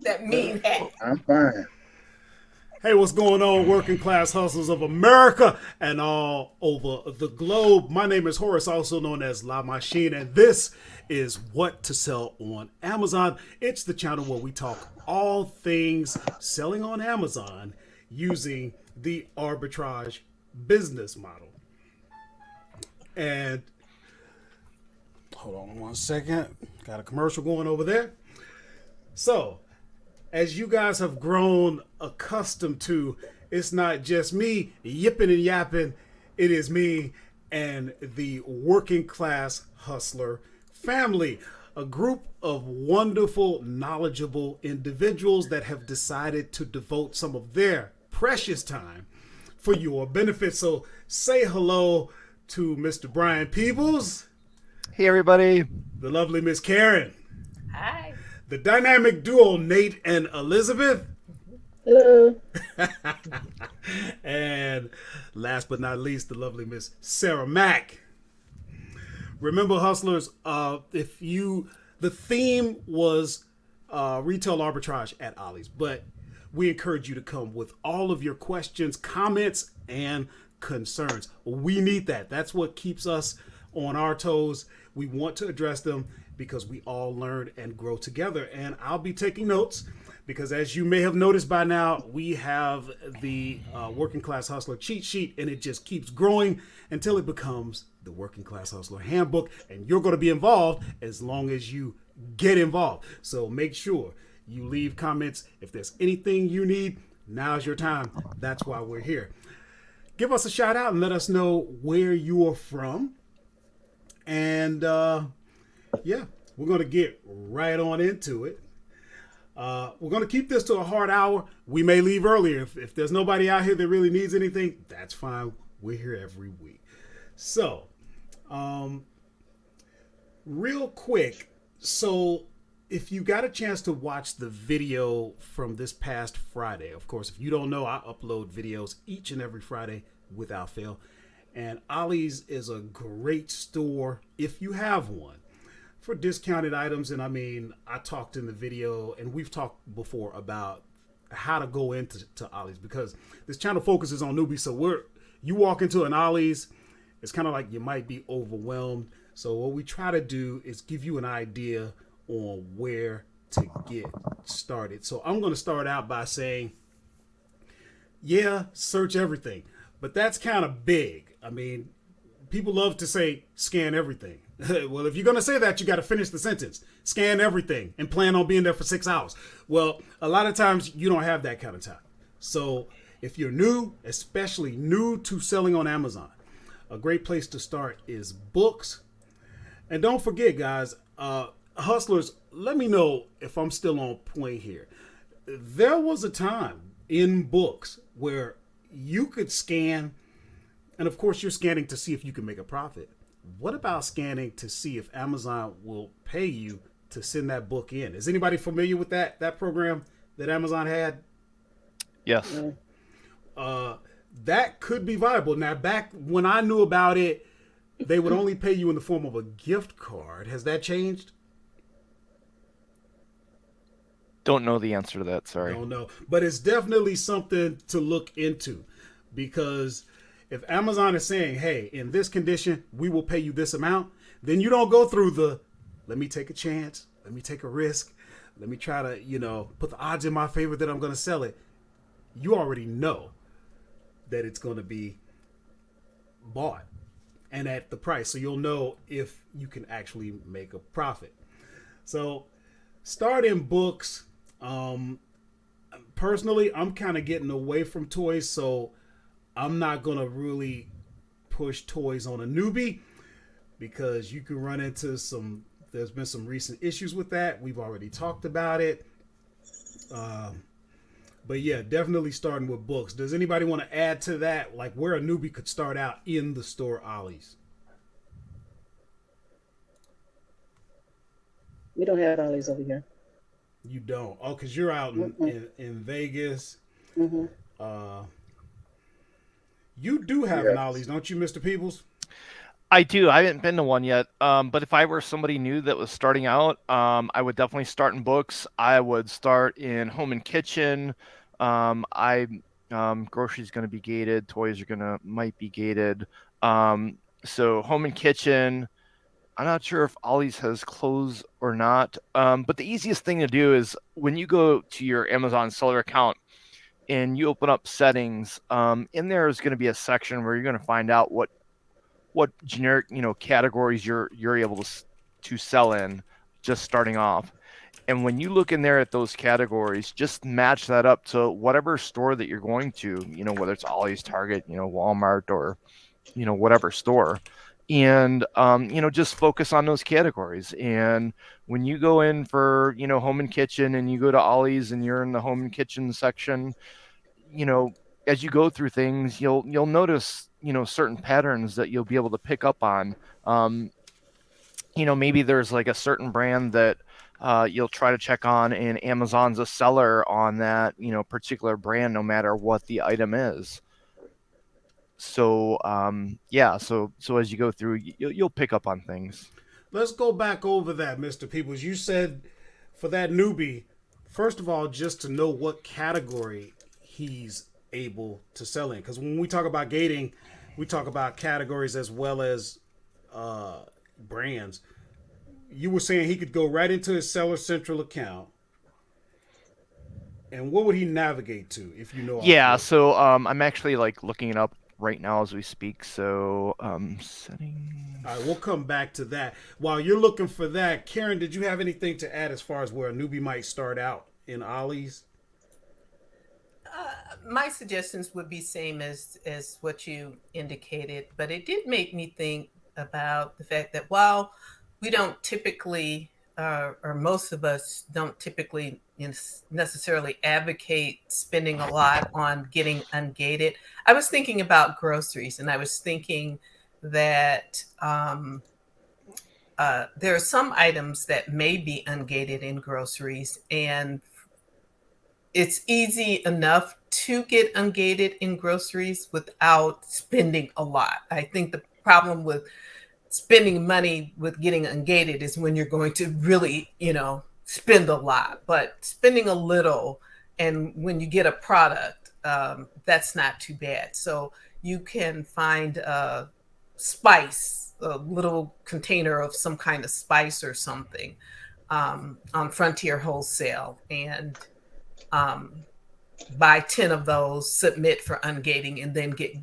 That mean hat. I'm fine. Hey, what's going on, working class hustlers of America and all over the globe? My name is Horace, also known as La Machine, and this is What to Sell on Amazon. It's the channel where we talk all things selling on Amazon using the arbitrage business model. And hold on one second, got a commercial going over there. So, as you guys have grown accustomed to, it's not just me yipping and yapping. It is me and the working class hustler family, a group of wonderful, knowledgeable individuals that have decided to devote some of their precious time for your benefit. So say hello to Mr. Brian Peebles, Hey, everybody. the lovely Miss Karen, Hi. the dynamic duo Nate and Elizabeth, Hello. and last but not least, the lovely Miss Sarah Mack. Remember, hustlers, the theme was retail arbitrage at Ollie's, but we encourage you to come with all of your questions, comments, and concerns. We need that. That's what keeps us on our toes. We want to address them because we all learn and grow together. And I'll be taking notes because, as you may have noticed by now, we have the Working Class Hustler cheat sheet, and it just keeps growing until it becomes the Working Class Hustler Handbook. And you're going to be involved as long as you get involved. So make sure you leave comments. If there's anything you need, now's your time. That's why we're here. Give us a shout out and let us know where you are from. And yeah, we're going to get right on into it. We're going to keep this to a hard hour. We may leave earlier. If there's nobody out here that really needs anything, that's fine. We're here every week. So, real quick. So, if you got a chance to watch the video from this past Friday, of course, if you don't know, I upload videos each and every Friday without fail. And Ollie's is a great store if you have one for discounted items. And I mean, I talked in the video and we've talked before about how to go into Ollie's because this channel focuses on newbies. So you walk into an Ollie's, it's kind of like you might be overwhelmed. So what we try to do is give you an idea on where to get started. So I'm going to start out by saying, yeah, search everything, but that's kind of big. I mean, people love to say scan everything. Well, if you're going to say that, you got to finish the sentence. Scan everything and plan on being there for 6 hours. Well, a lot of times you don't have that kind of time. So if you're new, especially new to selling on Amazon, a great place to start is books. And don't forget, guys, hustlers, let me know if I'm still on point here. There was a time in books where you could scan, and of course you're scanning to see if you can make a profit. What about scanning to see if Amazon will pay you to send that book in? Is anybody familiar with that program that Amazon had? Yes. That could be viable. Now, back when I knew about it, they would only pay you in the form of a gift card. Has that changed? Don't know the answer to that. Sorry. Don't know. But it's definitely something to look into because if Amazon is saying, hey, in this condition, we will pay you this amount, then you don't go through the, let me take a chance, let me take a risk, let me try to, put the odds in my favor that I'm going to sell it. You already know that it's going to be bought and at the price. So you'll know if you can actually make a profit. So start in books. Personally, I'm kind of getting away from toys, so I'm not going to really push toys on a newbie because you can run into there's been some recent issues with that. We've already talked about it. But yeah, definitely starting with books. Does anybody want to add to that? Like where a newbie could start out in the store Ollie's? We don't have Ollie's over here. You don't? Oh, because you're out in Vegas. Mm-hmm. You do have an Ollie's, don't you, Mr. Peebles? I do. I haven't been to one yet. But if I were somebody new that was starting out, I would definitely start in books. I would start in home and kitchen. I Groceries going to be gated. Toys are might be gated. So home and kitchen. I'm not sure if Ollie's has clothes or not. But the easiest thing to do is when you go to your Amazon seller account and you open up settings, in there is going to be a section where you're going to find out what generic categories you're able to sell in just starting off. And when you look in there at those categories, just match that up to whatever store that you're going to, whether it's Ollie's, Target, Walmart, or whatever store. And just focus on those categories. And when you go in for home and kitchen, and you go to Ollie's and you're in the home and kitchen section, as you go through things, you'll notice certain patterns that you'll be able to pick up on. Maybe there's like a certain brand that you'll try to check on, and Amazon's a seller on that particular brand, no matter what the item is. So so as you go through, you'll pick up on things. Let's go back over that, Mr. Peoples. You said for that newbie, first of all, just to know what category he's able to sell in. Because when we talk about gating, we talk about categories as well as brands. You were saying he could go right into his Seller Central account. And what would he navigate to if you know? Yeah, so I'm actually like looking it up right now as we speak. So settings. All right, we'll come back to that. While you're looking for that, Karen, did you have anything to add as far as where a newbie might start out in Ollie's? My suggestions would be same as what you indicated, but it did make me think about the fact that while we don't typically, or most of us don't typically necessarily advocate spending a lot on getting ungated, I was thinking about groceries, and I was thinking that there are some items that may be ungated in groceries, and it's easy enough to get ungated in groceries without spending a lot. I think the problem with spending money with getting ungated is when you're going to really, spend a lot. But spending a little, and when you get a product, that's not too bad. So you can find a spice, a little container of some kind of spice or something, on Frontier Wholesale, and buy 10 of those, submit for ungating, and then get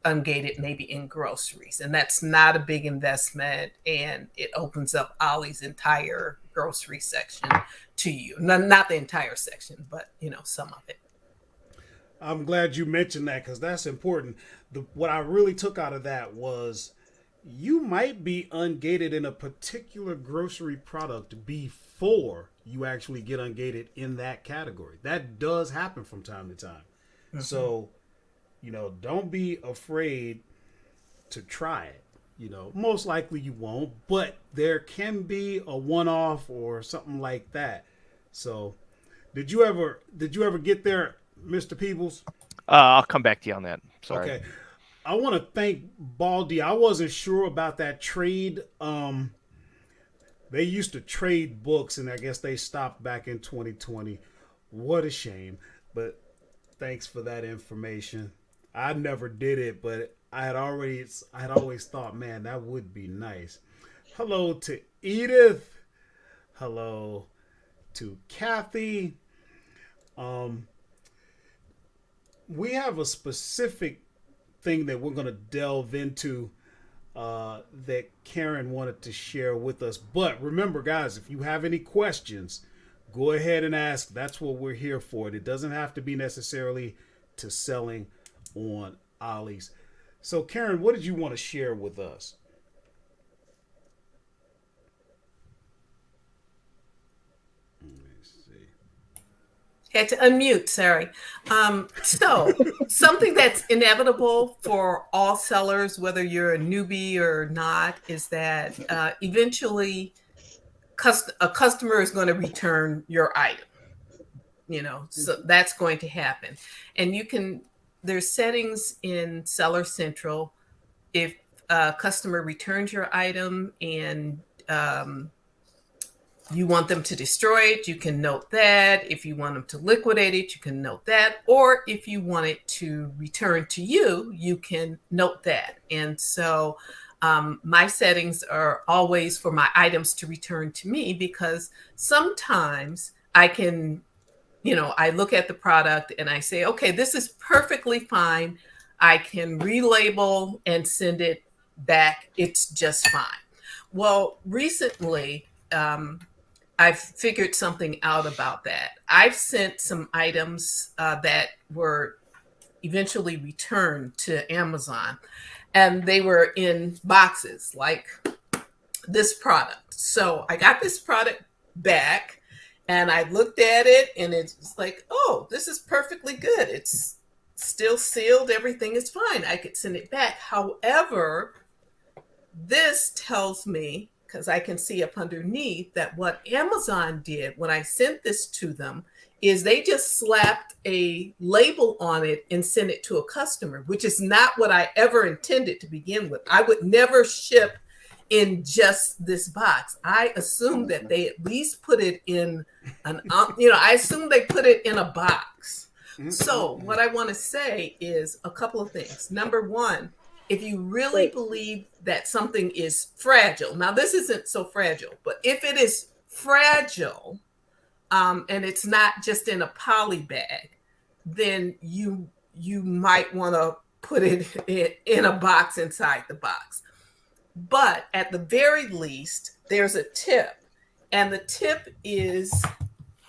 ungated maybe in groceries. And that's not a big investment, and it opens up Ollie's entire grocery section to you. Not the entire section, but some of it. I'm glad you mentioned that, because that's important. What I really took out of that was you might be ungated in a particular grocery product before you actually get ungated in that category. That does happen from time to time. Mm-hmm. So, don't be afraid to try it. Most likely you won't, but there can be a one-off or something like that. So, did you ever get there, Mr. Peebles? I'll come back to you on that. Sorry. Okay. I want to thank Baldy. I wasn't sure about that trade. They used to trade books, and I guess they stopped back in 2020. What a shame. But thanks for that information. I never did it, but I had always thought, man, that would be nice. Hello to Edith. Hello to Kathy. We have a specific thing that we're going to delve into that Karen wanted to share with us. But remember, guys, if you have any questions, go ahead and ask. That's what we're here for. It doesn't have to be necessarily to selling on Ollie's. So, Karen, what did you want to share with us? Had to unmute, sorry. So something that's inevitable for all sellers, whether you're a newbie or not, is that eventually a customer is going to return your item. So that's going to happen. And there's settings in Seller Central. If a customer returns your item and you want them to destroy it, you can note that. If you want them to liquidate it, you can note that. Or if you want it to return to you, you can note that. And so my settings are always for my items to return to me, because sometimes I can, I look at the product and I say, okay, this is perfectly fine. I can relabel and send it back. It's just fine. Well, recently, I've figured something out about that. I've sent some items that were eventually returned to Amazon, and they were in boxes like this product. So I got this product back and I looked at it and it's like, oh, this is perfectly good. It's still sealed. Everything is fine. I could send it back. However, this tells me, because I can see up underneath, that what Amazon did when I sent this to them is they just slapped a label on it and sent it to a customer, which is not what I ever intended to begin with. I would never ship in just this box. I assumed that they at least put it in I assume they put it in a box. So what I want to say is a couple of things. Number one, if you really believe that something is fragile, now this isn't so fragile, but if it is fragile, and it's not just in a poly bag, then you might want to put it in a box inside the box. But at the very least, there's a tip, and the tip is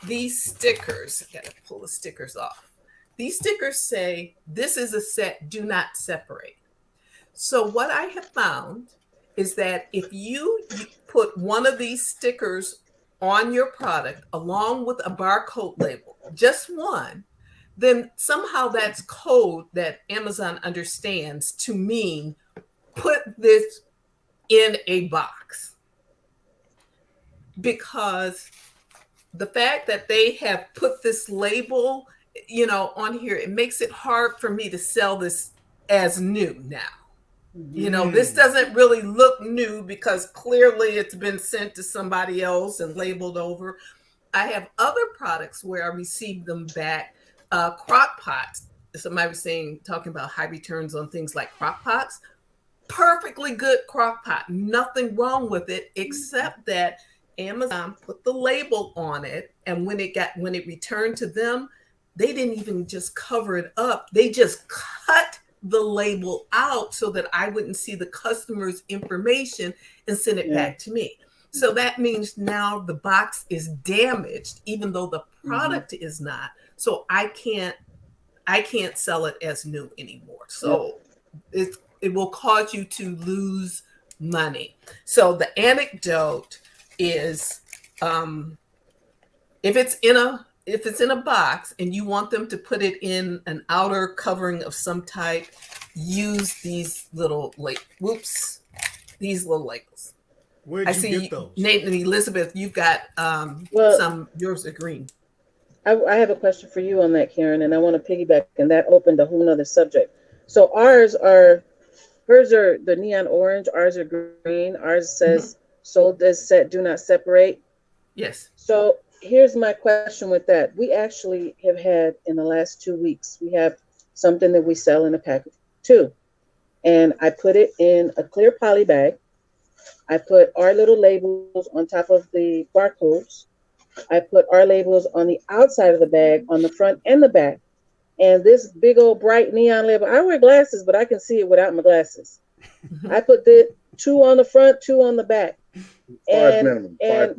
these stickers. I gotta pull the stickers off. These stickers say, "This is a set, do not separate." So what I have found is that if you put one of these stickers on your product along with a barcode label, just one, then somehow that's code that Amazon understands to mean put this in a box. Because the fact that they have put this label, on here, it makes it hard for me to sell this as new now. This doesn't really look new because clearly it's been sent to somebody else and labeled over. I have other products where I received them back, crock pots. Somebody was talking about high returns on things like crock pots. Perfectly good crock pot, nothing wrong with it, except that Amazon put the label on it, and when it returned to them, they didn't even just cover it up. They just cut the label out so that I wouldn't see the customer's information and send it back to me. So that means now the box is damaged, even though the product is not. So I can't sell it as new anymore. So it will cause you to lose money. So the anecdote is, if it's in a box and you want them to put it in an outer covering of some type, use these little these little labels. Where'd you get those? Nate and Elizabeth, you've got some. Yours are green. I have a question for you on that, Karen, and I want to piggyback, and that opened a whole nother subject. So hers are the neon orange, ours are green. Ours says sold as set, do not separate. Yes. So here's my question with that. We actually have had, in the last 2 weeks, we have something that we sell in a package too. And I put it in a clear poly bag. I put our little labels on top of the barcodes. I put our labels on the outside of the bag, on the front and the back. And this big old bright neon label, I wear glasses, but I can see it without my glasses. I put the 2 on the front, 2 on the back. Five minimum.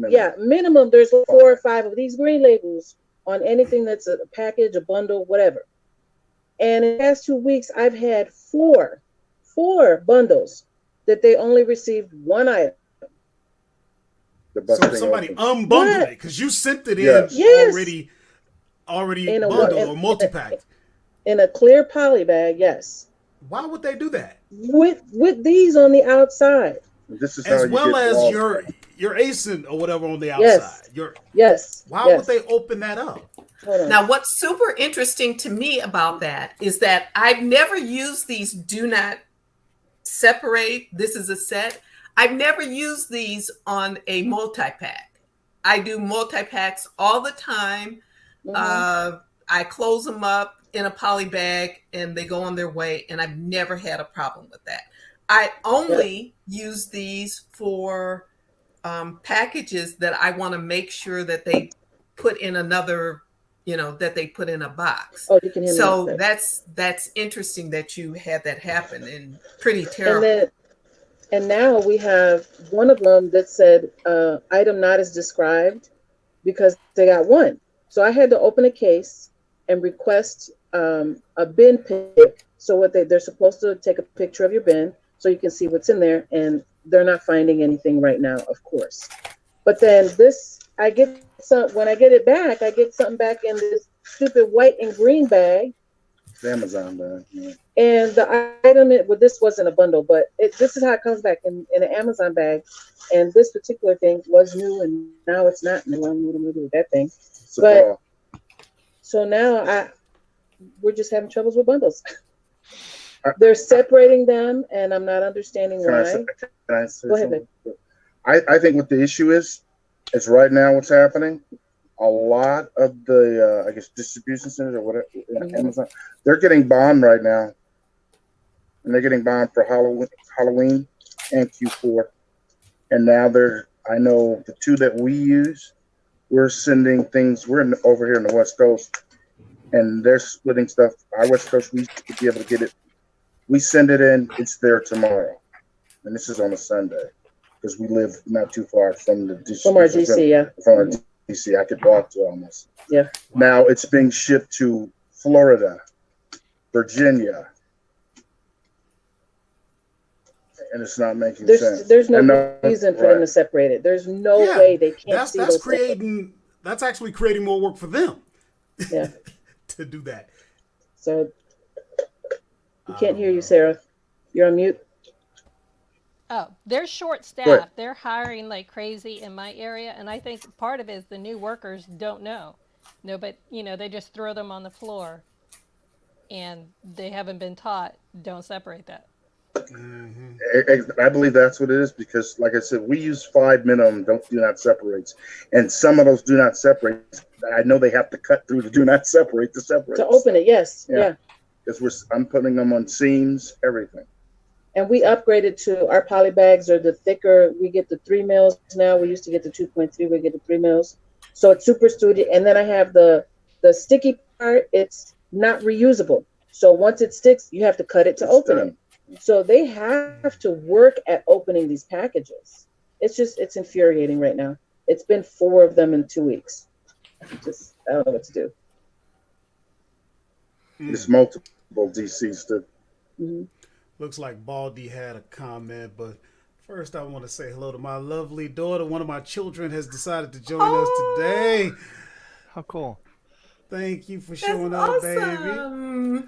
Yeah, minimum, there's 4 or 5 of these green labels on anything that's a package, a bundle, whatever. And in the past 2 weeks, I've had four bundles that they only received 1 item. So somebody unbundled it because you sent it in already in bundled or multi-packed. In a clear poly bag, yes. Why would they do that? With these on the outside. This is as how well as your ASIN or whatever on the outside. Yes. Why would they open that up? Now, what's super interesting to me about that is that I've never used these do not separate. This is a set. I've never used these on a multi-pack. I do multi-packs all the time. I close them up in a poly bag and they go on their way, and I've never had a problem with that. I only use these for packages that I want to make sure that they put in another, that they put in a box. Oh, you can hear me. So that's interesting that you had that happen, and pretty terrible. And now we have one of them that said item not as described because they got one. So I had to open a case and request a bin pic. So what they're supposed to take a picture of your bin so you can see what's in there, and they're not finding anything right now, of course. But then when I get it back, I get something back in this stupid white and green bag. It's Amazon bag. Yeah. And the item, this wasn't a bundle, but this is how it comes back in an Amazon bag. And this particular thing was new, and now it's not. And I don't know what I'm gonna do with that thing. So now we're just having troubles with bundles. They're separating them, and I'm not understanding why. Can I say something? I think what the issue is right now what's happening. A lot of the, I guess, distribution centers or whatever, Amazon, they're getting bombed right now. And they're getting bombed for Halloween and Q4. And now I know the two that we use, we're sending things, over here in the West Coast, and they're splitting stuff. Our West Coast, we used to be able to get it. We send it in, it's there tomorrow. And this is on a Sunday because we live not too far from the from our DC, yeah. From our DC, I could walk to almost. Yeah. Now it's being shipped to Florida, Virginia, and it's not making sense. There's no reason for them to separate it. There's no way they can't see those. That's actually creating more work for them. Yeah. To do that. So we can't hear you, Sarah. You're on mute. Oh, they're short-staffed. They're hiring like crazy in my area, and I think part of it is the new workers don't know. No, but they just throw them on the floor, and they haven't been taught. Don't separate that. I believe that's what it is because, like I said, we use 5 minimum do not separates, and some of those do not separate. I know they have to cut through the do not separate to separate. To open it, yes, yeah. Because I'm putting them on seams, everything. And we upgraded to our poly bags are the thicker. We get the 3 mils now. We used to get the 2.3. We get the 3 mils. So it's super sturdy. And then I have the sticky part. It's not reusable. So once it sticks, you have to cut it to open it. So they have to work at opening these packages. It's infuriating right now. It's been 4 of them in 2 weeks. I don't know what to do. It's multiple DCs too. Mm-hmm. Looks like Baldy had a comment, but first I want to say hello to my lovely daughter. One of my children has decided to join us today. How cool. Thank you for showing up, baby.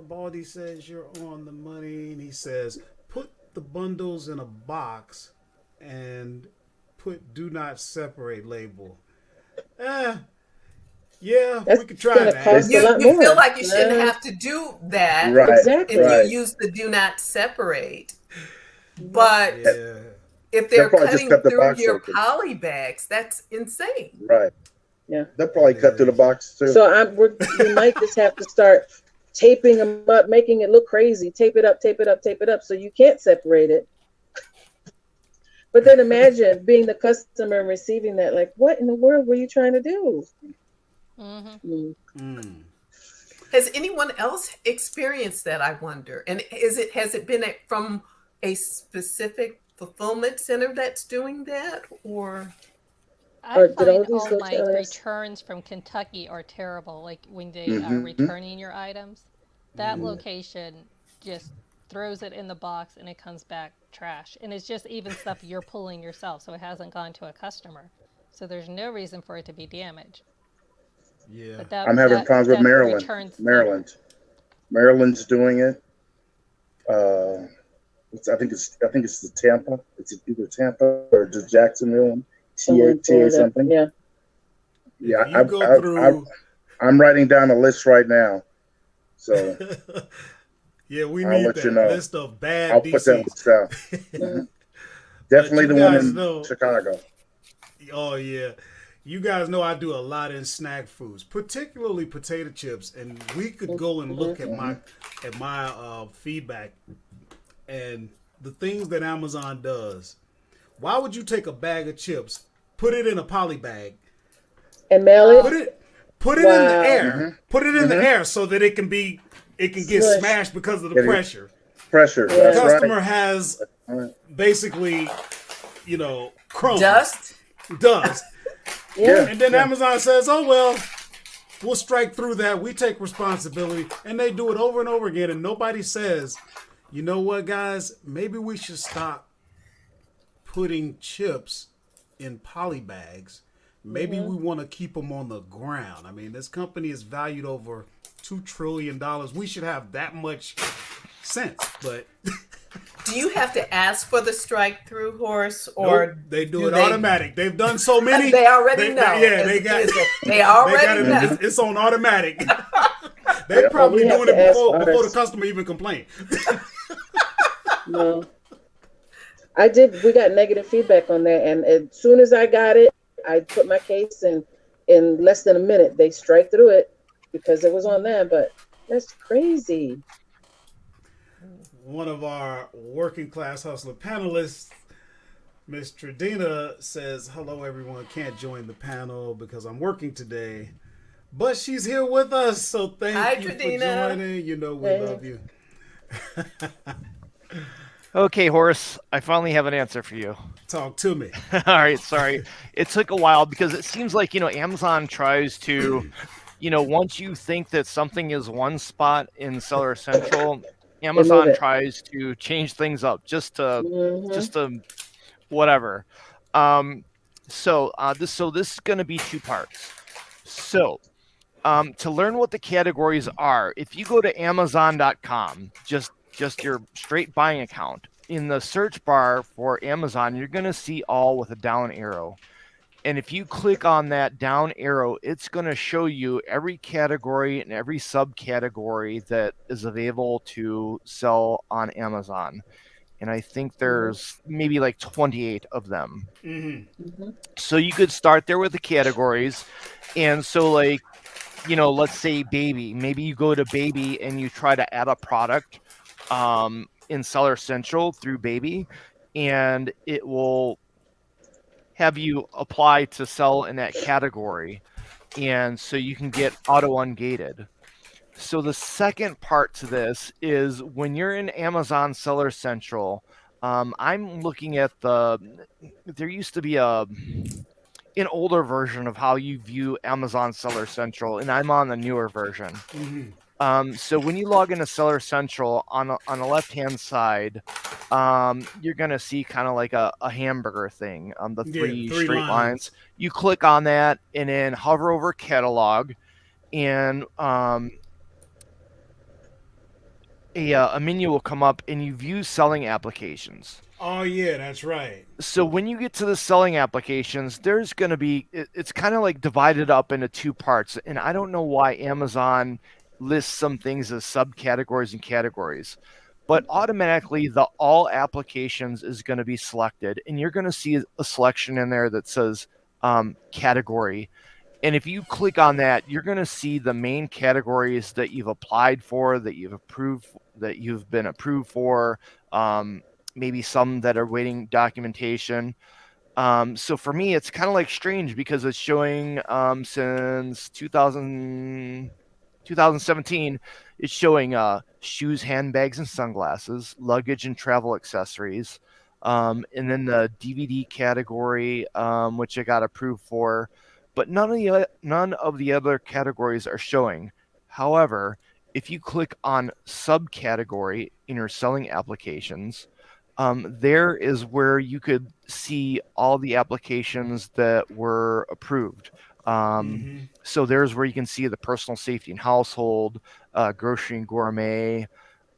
Baldy says you're on the money, and he says, put the bundles in a box and put do not separate label. Yeah, we could try that. You feel like you shouldn't have to do that Exactly. if you use the do not separate. But if they're cutting through your poly bags, that's insane. Right. Yeah. They'll probably cut through the box too. So we might just have to start taping them up, making it look crazy. Tape it up, tape it up, tape it up, so you can't separate it. But then imagine being the customer and receiving that. Like, what in the world were you trying to do? Has anyone else experienced that, I wonder? And has it been from a specific fulfillment center that's doing that, or? I find all my returns from Kentucky are terrible. Like when they are returning your items, that location just throws it in the box and it comes back trash. And it's just even stuff you're pulling yourself, so it hasn't gone to a customer. So there's no reason for it to be damaged. Yeah, I'm having problems with Maryland. Maryland's doing it. I think it's the Tampa. It's either Tampa or just Jacksonville, TA something. Yeah. I'm writing down a list right now. So Yeah, we I'll need let that you know. list of bad I'll put that DCs. list down. Definitely the one in Chicago. Oh yeah, you guys know I do a lot in snack foods, particularly potato chips, and we could go and look at my feedback and the things that Amazon does. Why would you take a bag of chips, put it in a poly bag, and mail it? Put it in the air. Put it in the air so that it can get smashed because of the pressure. Pressure. The customer has basically, crumbs. Dust. Yeah. And then Amazon says, "Oh well, we'll strike through that. We take responsibility," and they do it over and over again, and nobody says, "You know what, guys? Maybe we should stop putting chips in poly bags. Maybe we want to keep them on the ground. I mean, this company is valued over $2 trillion. We should have that much sense." But do you have to ask for the strike through, Horace, or nope, they do it automatic? They've done so many. They already know. They already know. It's on automatic. They're probably doing it before the customer even complained. No. I did. We got negative feedback on that, and as soon as I got it, I put my case in less than a minute. They strike through it because it was on them, but that's crazy. One of our working class hustler panelists, Miss Tradina, says, "Hello, everyone. Can't join the panel because I'm working today, but she's here with us. So thank you Tradina. For joining. You know we love you." Okay, Horace, I finally have an answer for you. Talk to me. All right, sorry. It took a while because it seems like, Amazon tries to, once you think that something is one spot in Seller Central, Amazon tries to change things up just to whatever. So this is going to be two parts. So to learn what the categories are, if you go to Amazon.com, just your straight buying account, in the search bar for Amazon, you're going to see all with a down arrow. And if you click on that down arrow, it's going to show you every category and every subcategory that is available to sell on Amazon. And I think there's maybe like 28 of them. So you could start there with the categories. And so let's say baby. Maybe you go to baby and you try to add a product in Seller Central through baby, and it will have you apply to sell in that category, and so you can get auto ungated. So the second part to this is when you're in Amazon Seller Central, I'm looking at there used to be an older version of how you view Amazon Seller Central, and I'm on the newer version. So when you log into Seller Central, on the left-hand side, you're going to see kind of like a hamburger thing, the three straight lines. You click on that and then hover over catalog, and a menu will come up, and you view selling applications. Oh, yeah, that's right. So when you get to the selling applications, there's going to be, it's kind of like divided up into two parts, and I don't know why Amazon lists some things as subcategories and categories, but automatically the all applications is going to be selected, and you're going to see a selection in there that says category. And if you click on that, you're going to see the main categories that you've applied for, that you've been approved for, maybe some that are waiting documentation. So for me, it's kind of like strange because it's showing since 2017, it's showing shoes, handbags, and sunglasses, luggage and travel accessories, and then the DVD category, which I got approved for, but none of the other categories are showing. However, if you click on subcategory in your selling applications, there is where you could see all the applications that were approved. So there's where you can see the personal safety and household, grocery and gourmet.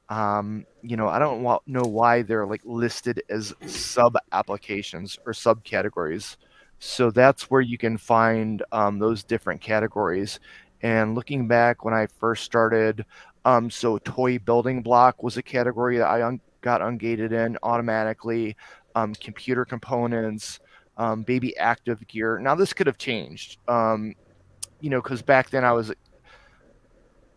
I don't know why they're listed as sub applications or subcategories. So that's where you can find those different categories. And looking back when I first started, So toy building block was a category that I got ungated in automatically. Computer components, baby active gear. Now this could have changed, because back then I was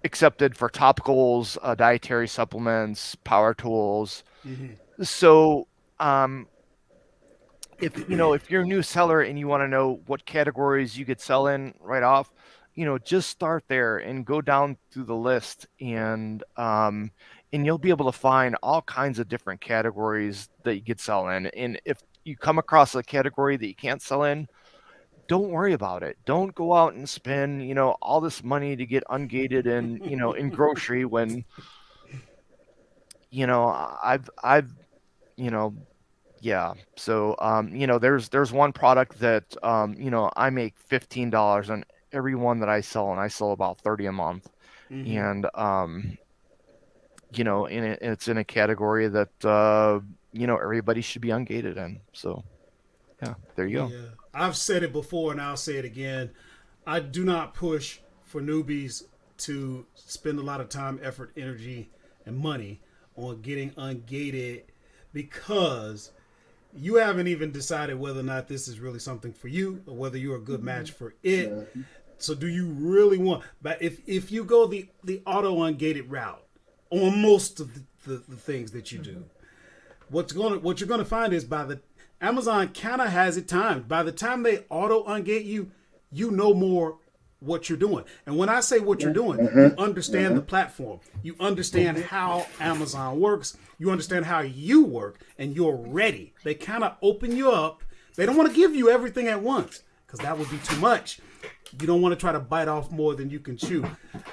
accepted for topicals, dietary supplements, power tools. Mm-hmm. So if you're a new seller and you want to know what categories you could sell in right off, just start there and go down through the list, and you'll be able to find all kinds of different categories that you could sell in. And if you come across a category that you can't sell in, don't worry about it. Don't go out and spend, all this money to get ungated in grocery when, I've, yeah. So, there's one product that, I make $15 on every one that I sell, and I sell about 30 a month. Mm-hmm. And, it's in a category that, everybody should be ungated in. So, yeah, there you go. Yeah, I've said it before and I'll say it again. I do not push for newbies to spend a lot of time, effort, energy, and money on getting ungated, because you haven't even decided whether or not this is really something for you or whether you're a good match for it. So do you really want, but if you go the auto ungated route on most of the things that you do, what you're gonna find is Amazon kind of has it timed. By the time they auto ungate you, you know more what you're doing. And when I say what you're doing, you understand the platform. You understand how Amazon works. You understand how you work, and you're ready. They kind of open you up. They don't want to give you everything at once, because that would be too much. You don't want to try to bite off more than you can chew.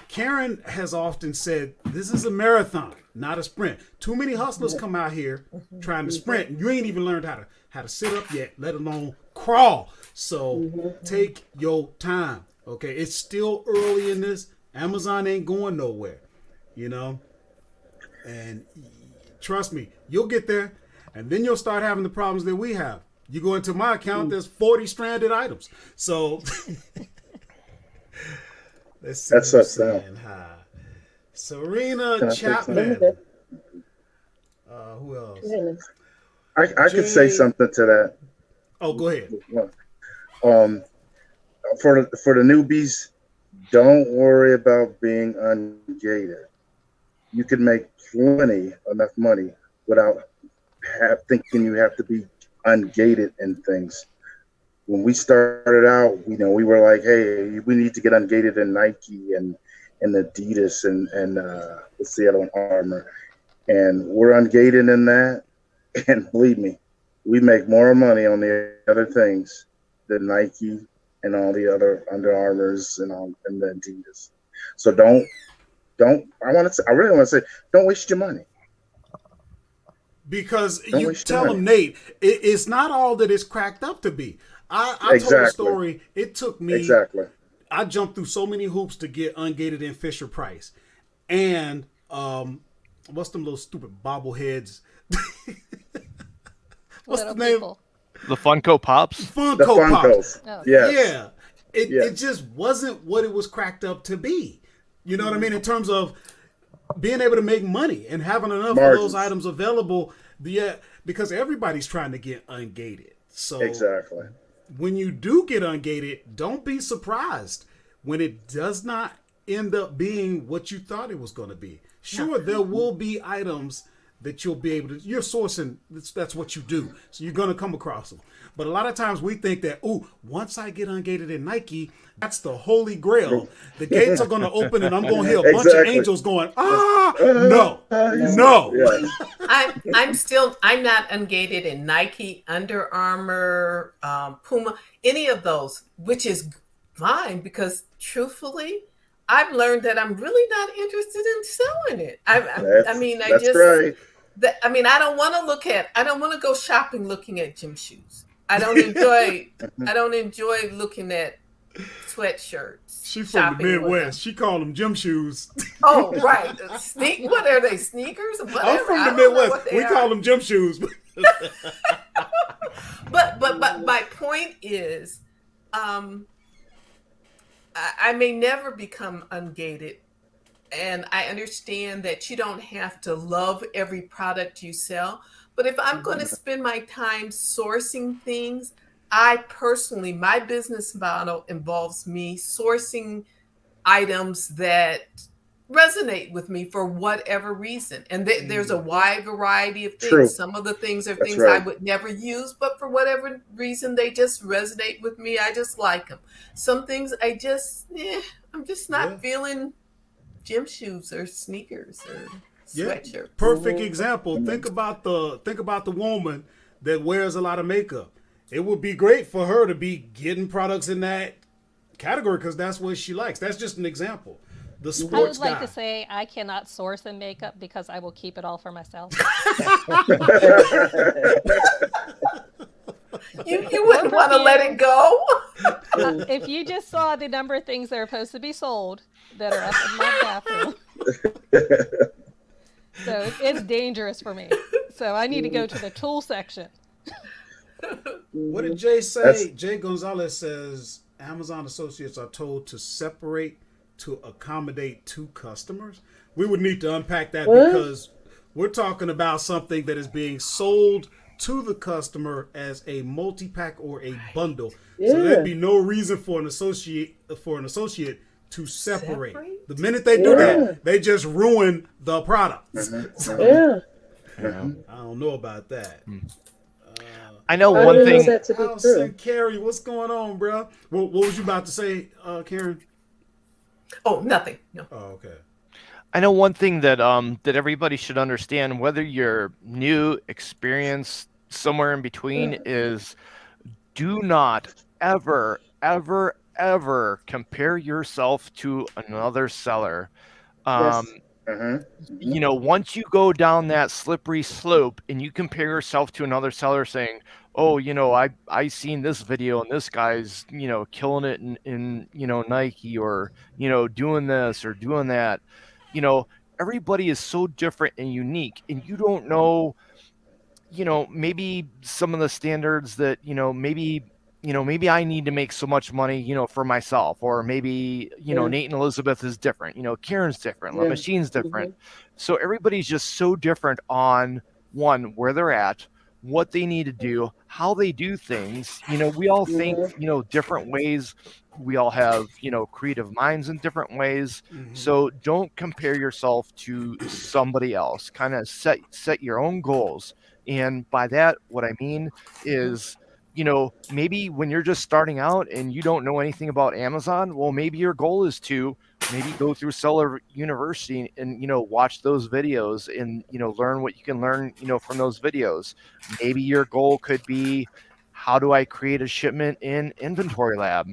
Karen has often said, this is a marathon, not a sprint. Too many hustlers come out here trying to sprint, and you ain't even learned how to sit up yet, let alone crawl. So take your time. Okay, it's still early in this. Amazon ain't going nowhere, and trust me, you'll get there, and then you'll start having the problems that we have. You go into my account, there's 40 stranded items. So let's see. That's us now. Serena Chapman. Who else? I could say something to that. Oh, go ahead. For the newbies, don't worry about being ungated. You can make enough money without thinking you have to be ungated in things. When we started out, we were like, hey, we need to get ungated in Nike and Adidas and what's the other one, Armor, and we're ungated in that. And believe me, we make more money on the other things than Nike and all the other Under Armours and the Adidas. So I really want to say, don't waste your money. Because you tell them, Nate, it's not all that it's cracked up to be. I told a story. It took me. I jumped through so many hoops to get ungated in Fisher Price. And what's them little stupid bobbleheads? What's the name? People. The Funko Pops? Funko Pops. Oh. Yeah. It just wasn't what it was cracked up to be. You know what I mean? In terms of being able to make money and having enough of those items available. Yeah, because everybody's trying to get ungated. So when you do get ungated, don't be surprised when it does not end up being what you thought it was going to be. Sure, there will be items that you'll be able to, you're sourcing, that's what you do. So you're going to come across them. But a lot of times we think that, once I get ungated in Nike, that's the holy grail. The gates are going to open and I'm going to hear a bunch of angels going, no. I'm not ungated in Nike, Under Armour, Puma, any of those, which is fine, because truthfully, I've learned that I'm really not interested in selling it. I don't want to go shopping looking at gym shoes. I don't enjoy looking at sweatshirts. She's from the Midwest. She called them gym shoes. Oh, right. What are they, sneakers? Whatever. I'm from the Midwest. We call them gym shoes. But my point is, I may never become ungated and I understand that you don't have to love every product you sell. But if I'm going to spend my time sourcing things, I personally, my business model involves me sourcing items that resonate with me for whatever reason. And there's a wide variety of True. things. Some of the things are That's things I right. would never use, but for whatever reason, they just resonate with me. I just like them. Some things I'm just not feeling gym shoes or sneakers or sweatshirts. Perfect example. Think about the woman that wears a lot of makeup. It would be great for her to be getting products in that category because that's what she likes. That's just an example. The sports I would like guy. to say I cannot source in makeup because I will keep it all for myself. You wouldn't want to let it go. If you just saw the number of things that are supposed to be sold that are up in my bathroom. So it's dangerous for me. So I need to go to the tool section. What did Jay say? Jay Gonzalez says Amazon associates are told to separate to accommodate two customers. We would need to unpack that because we're talking about something that is being sold to the customer as a multi-pack or a bundle. So there'd be no reason for an associate to separate. The minute they do that, they just ruin the product. So, I don't know about that. I know one thing. Allison, Carrie, what's going on, bro? What was you about to say, Karen? Oh, nothing. No. Oh, okay. I know one thing that that everybody should understand, whether you're new, experienced, somewhere in between, is do not ever, ever, ever compare yourself to another seller. You know, once you go down that slippery slope and you compare yourself to another seller saying, oh, you know, I seen this video and this guy's, you know, killing it in you know, Nike, or, you know, doing this or doing that. You know, everybody is so different and unique, and you don't know, you know, maybe some of the standards that, maybe I need to make so much money, you know, for myself, or maybe, you know, Nate and Elizabeth is different, you know, Karen's different, La Machine's different. So everybody's just so different on one, where they're at, what they need to do, how they do things. You know, we all think, you know, different ways. We all have, you know, creative minds in different ways. So don't compare yourself to somebody else. Kind of set your own goals. And by that, what I mean is, you know, maybe when you're just starting out and you don't know anything about Amazon, well, maybe your goal is to maybe go through Seller University and, you know, watch those videos and, you know, learn what you can learn, you know, from those videos. Maybe your goal could be, how do I create a shipment in Inventory Lab?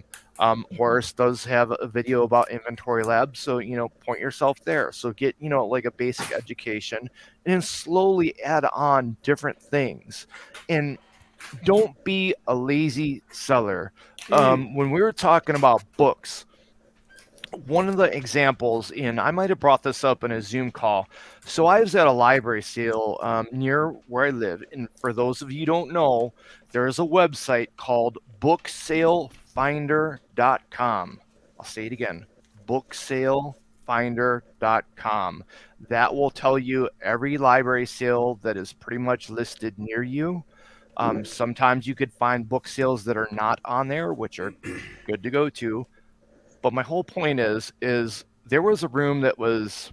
Horace does have a video about Inventory Lab, so, you know, point yourself there. So get, you know, like a basic education, and then slowly add on different things. And don't be a lazy seller. When we were talking about books, one of the examples, and I might have brought this up in a Zoom call. So I was at a library sale near where I live. And for those of you who don't know, there is a website called booksalefinder.com. I'll say it again, booksalefinder.com. That will tell you every library sale that is pretty much listed near you. Sometimes you could find book sales that are not on there, which are good to go to. But my whole point is there was a room that was,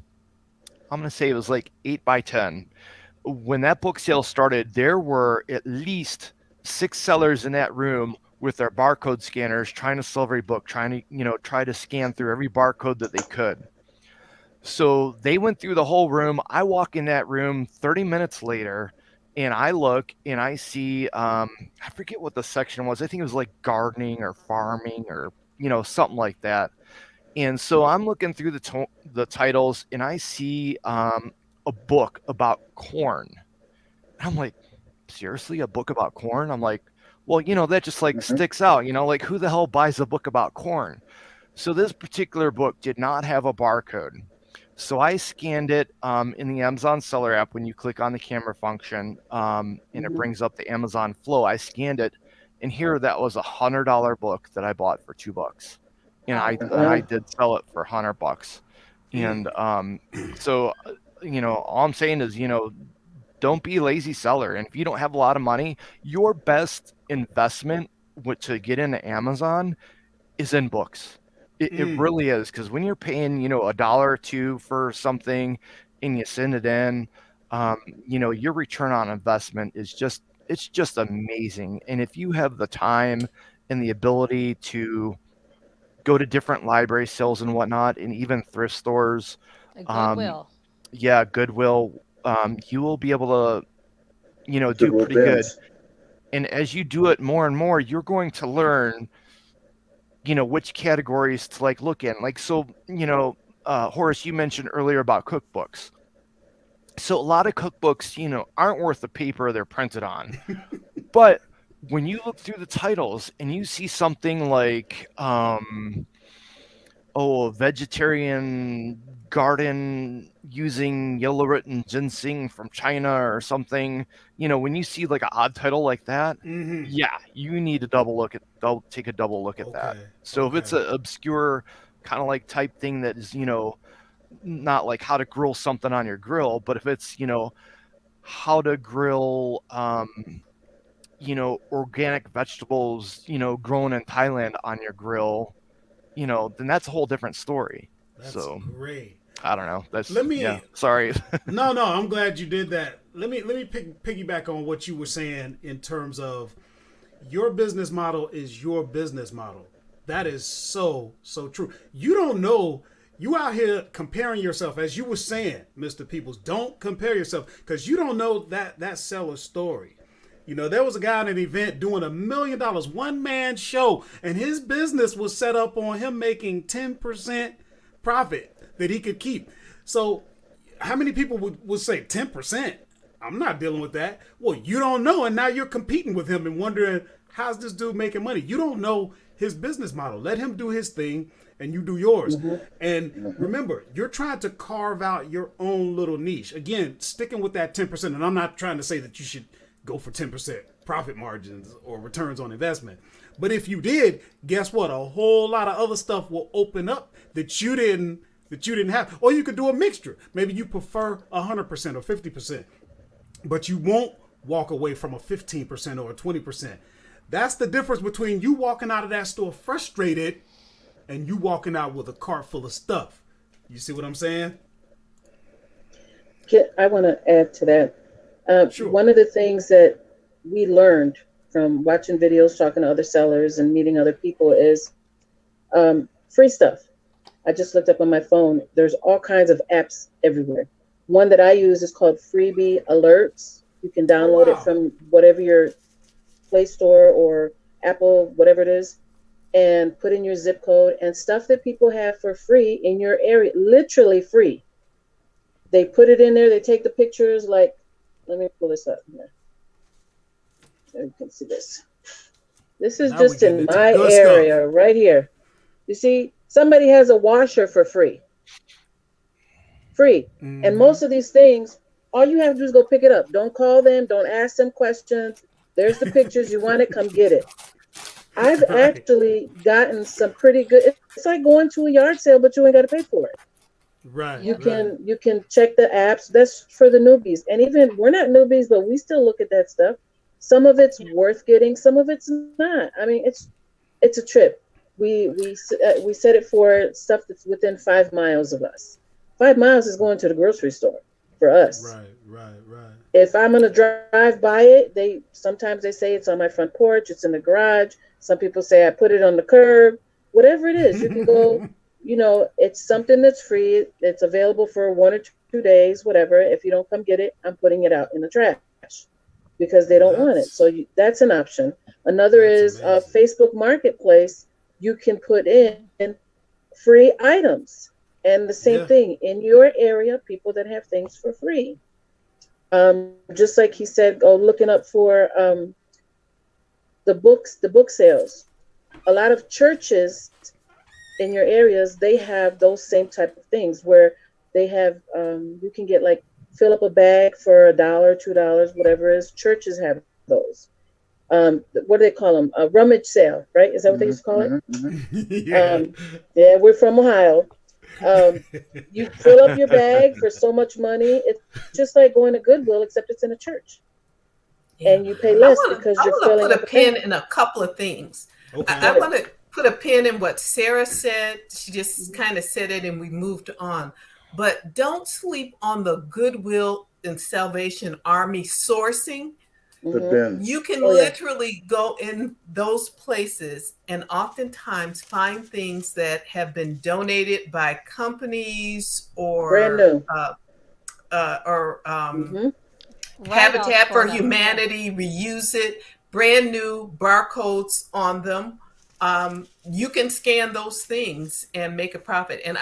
I'm going to say it was like 8 by 10. When that book sale started, there were at least 6 sellers in that room with their barcode scanners trying to sell every book, trying to, you know, try to scan through every barcode that they could. So they went through the whole room. I walk in that room 30 minutes later, and I look and I see, I forget what the section was. I think it was like gardening or farming or, you know, something like that. And so I'm looking through the titles, and I see a book about corn. And I'm like, seriously, a book about corn? I'm like, well, you know, that just like sticks out, you know, like who the hell buys a book about corn? So this particular book did not have a barcode. So I scanned it in the Amazon Seller app. When you click on the camera function and it brings up the Amazon flow, I scanned it, and here that was $100 book that I bought for $2. And I did sell it for $100. And so, all I'm saying is, don't be a lazy seller. And if you don't have a lot of money, your best investment to get into Amazon is in books. It really is, because when you're paying, a dollar or two for something and you send it in, your return on investment is it's just amazing. And if you have the time and the ability to go to different library sales and whatnot, and even thrift stores, A Goodwill. yeah, Goodwill, you will be able to, do Goodwill pretty good. bins. And as you do it more and more, you're going to learn, which categories to look in. So, Horace, you mentioned earlier about cookbooks. So a lot of cookbooks, aren't worth the paper they're printed on. But when you look through the titles and you see something like, a vegetarian garden using yellow root ginseng from China or something, when you see like an odd title like that, yeah, you need to take a double look at that. So if it's an obscure kind of like type thing that is, not like how to grill something on your grill, but if it's, how to grill, organic vegetables, grown in Thailand on your grill, then that's a whole different story. That's so great. I don't know. Yeah. Sorry. No, I'm glad you did that. Let me piggyback on what you were saying in terms of your business model is your business model. That is so true. You don't know. You out here comparing yourself, as you were saying, Mr. Peoples. Don't compare yourself, because you don't know that seller's story. There was a guy at an event doing $1 million, one-man show, and his business was set up on him making 10% profit that he could keep. So how many people would say 10%? I'm not dealing with that. Well, you don't know, and now you're competing with him and wondering, how's this dude making money? You don't know his business model. Let him do his thing, and you do yours. And remember, you're trying to carve out your own little niche. Again, sticking with that 10%, and I'm not trying to say that you should go for 10% profit margins or returns on investment. But if you did, guess what? A whole lot of other stuff will open up that you didn't have. Or you could do a mixture. Maybe you prefer 100% or 50%, but you won't walk away from a 15% or a 20%. That's the difference between you walking out of that store frustrated and you walking out with a cart full of stuff. You see what I'm saying? I want to add to that. Sure. One of the things that we learned from watching videos, talking to other sellers, and meeting other people is free stuff. I just looked up on my phone. There's all kinds of apps everywhere. One that I use is called Freebie Alerts. You can download it from whatever your Play Store or Apple, whatever it is, and put in your zip code, and stuff that people have for free in your area, literally free. They put it in there. They take the pictures. Like, let me pull this up here. So you can see this. This is just in my area right here. You see, somebody has a washer for free. And most of these things, all you have to do is go pick it up. Don't call them. Don't ask them questions. There's the pictures. You want it, come get it. I've actually gotten some pretty good. It's like going to a yard sale, but you ain't got to pay for it. Right. You can check the apps. That's for the newbies. And even we're not newbies, but we still look at that stuff. Some of it's worth getting. Some of it's not. I mean, it's a trip. We set it for stuff that's within 5 miles of us. 5 miles is going to the grocery store for us. Right. If I'm gonna drive by it, sometimes they say it's on my front porch, it's in the garage. Some people say I put it on the curb. Whatever it is, you can go. It's something that's free. It's available for 1 or 2 days, whatever. If you don't come get it, I'm putting it out in the trash because they don't want it. So that's an option. Another is Facebook Marketplace. You can put in free items, and the same thing in your area. People that have things for free. Just like he said, go looking up for the book sales. A lot of churches in your areas, they have those same type of things where they have you can get fill up a bag for $1, $2, whatever it is. Churches have those. What do they call them? A rummage sale, right? Is that what they used to call it? Yeah. Yeah, we're from Ohio. You fill up your bag for so much money. It's just like going to Goodwill, except it's in a church. Yeah. And you pay less because you're filling up. I want to put a pin bag. in a couple of things. Okay. I want to put a pin in what Sarah said. She just kind of said it and we moved on. But don't sleep on the Goodwill and Salvation Army sourcing. You can literally go in those places and oftentimes find things that have been donated by companies or brand new. Habitat for Humanity, reuse it, brand new barcodes on them. You can scan those things and make a profit. And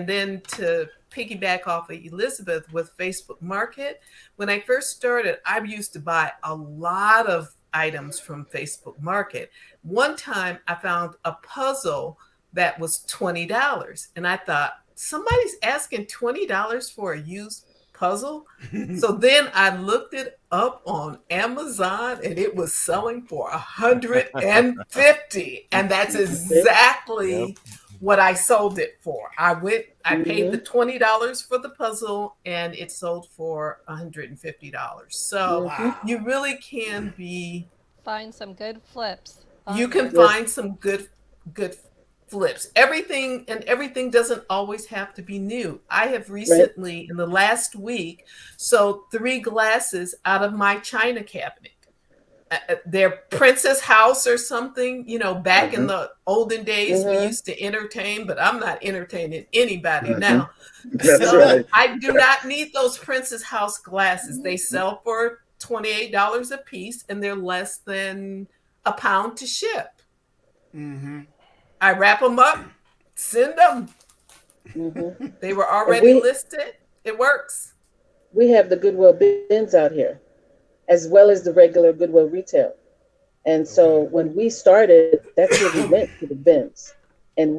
then to piggyback off of Elizabeth with Facebook Market, when I first started, I used to buy a lot of items from Facebook Market. One time I found a puzzle that was $20 and I thought, somebody's asking $20 for a used puzzle. So then I looked it up on Amazon and it was selling for $150, and that's exactly what I sold it for. I paid the $20 for the puzzle and it sold for $150. So you really can find some good flips. You can find some good flips. Everything doesn't always have to be new. I have recently, in the last week, sold 3 glasses out of my china cabinet. They're Princess House or something, back in the olden days we used to entertain, but I'm not entertaining anybody now. So I do not need those Princess House glasses. They sell for $28 a piece and they're less than £1 to ship. I wrap them up, send them. They were already listed. It works. We have the Goodwill bins out here, as well as the regular Goodwill retail. And so when we started, that's where we went, to the bins. And